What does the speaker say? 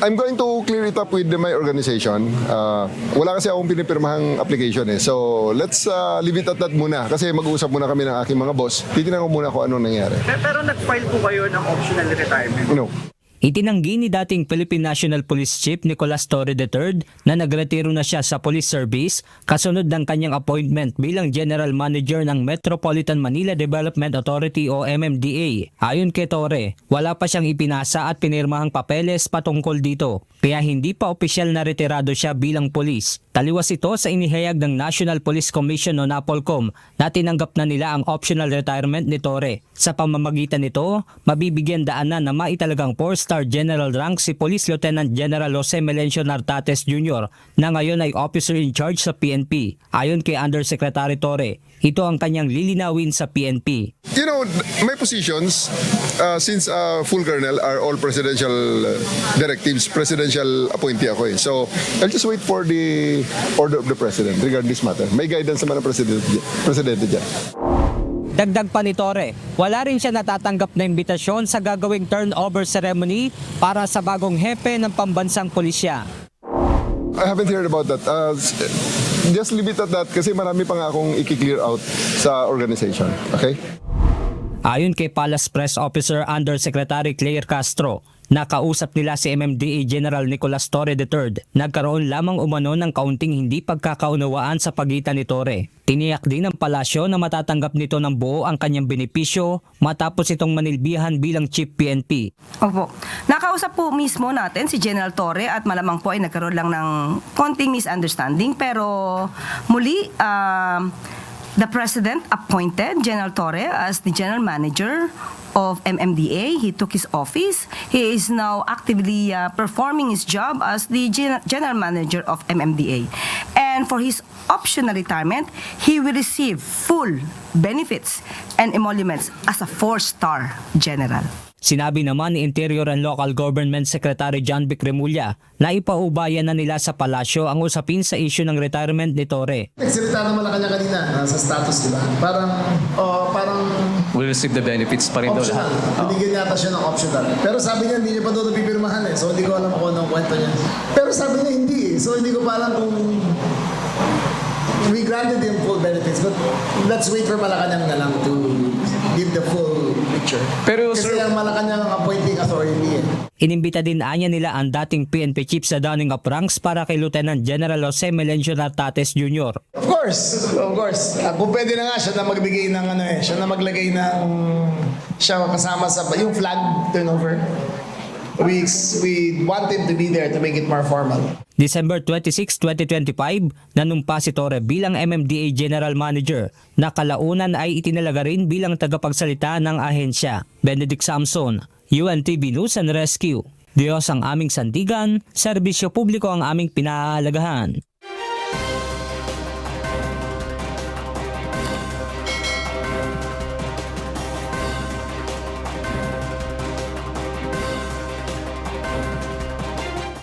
I'm going to clear it up with my organization. Wala kasi akong pinipirmahang application eh. So let's leave it at that muna. Kasi mag-uusap muna kami ng aking mga boss. Titignan ko muna kung anong nangyari. Pero nag-file po kayo ng optional retirement? No. Itinanggi ni dating Philippine National Police Chief Nicolas Torre III na nagretiro na siya sa police service kasunod ng kanyang appointment bilang General Manager ng Metropolitan Manila Development Authority o MMDA. Ayon kay Torre, wala pa siyang ipinasa at pinirmahang papeles patungkol dito, kaya hindi pa opisyal na retirado siya bilang pulis. Taliwas ito sa inihayag ng National Police Commission o NAPOLCOM na tinanggap na nila ang optional retirement ni Torre. Sa pamamagitan nito, mabibigyan daanan na maitalagang 4-star general rank si Police Lieutenant General Jose Melencio Nartates Jr. na ngayon ay officer in charge sa PNP. Ayon kay Undersecretary Torre, ito ang kanyang lilinawin sa PNP. You know, my positions, since full colonel, are all presidential directives, presidential appointee ako eh. So, I'll just wait for the order of the president regarding this matter. May guidance naman ng presidente dyan. Dagdag pa ni Torre, wala rin siya natatanggap na imbitasyon sa gagawing turnover ceremony para sa bagong hepe ng pambansang pulisya. I haven't heard about that. Just leave it at that kasi marami pa nga akong i-clear out sa organization. Okay? Ayon kay Palace Press Officer Undersecretary Claire Castro, nakausap nila si MMDA General Nicolas Torre III. Nagkaroon lamang umano ng kaunting hindi pagkakaunawaan sa pagitan ni Torre. Tiniyak din ng palasyo na matatanggap nito ng buo ang kanyang benepisyo matapos itong manilbihan bilang Chief PNP. Opo. Nakausap po mismo natin si General Torre at malamang po ay nagkaroon lang ng konting misunderstanding pero muli the President appointed General Torre as the General Manager of MMDA. He took his office. He is now actively performing his job as the General Manager of MMDA. And for his optional retirement, he will receive full benefits and emoluments as a 4-star general. Sinabi naman ni Interior and Local Government Secretary John Vic Remulla na ipaubayan na nila sa palasyo ang usapin sa issue ng retirement ni Torre. Nagsalita naman lang kanya kanina sa status, di ba? Parang will receive the benefits pa rin daw optional. lahat. Binigyan yata siya ng optional. Pero sabi niya, hindi niya pa doon napipirmahan eh. So hindi ko alam kung anong kwento niya. Pero sabi niya hindi eh. So hindi ko pa alam kung we granted him full benefits. But let's wait for Malacanang na lang to give the full picture. Pero kasi sir, ang Malacanang ang appointing authority eh. Inimbita din anya nila ang dating PNP chief sa downing of ranks para kay Lieutenant General Jose Melencio Nartates Jr. Of course. Kung pwede na nga siya na magbigay ng siya na maglagay ng siya kasama sa yung flag turnover. We want him to be there to make it more formal. December 26, 2025, nanumpa si Torre bilang MMDA General Manager na kalaunan ay itinalaga rin bilang tagapagsalita ng ahensya. Benedict Samson, UNTV News and Rescue. Diyos ang aming sandigan, serbisyo publiko ang aming pinahahalagahan.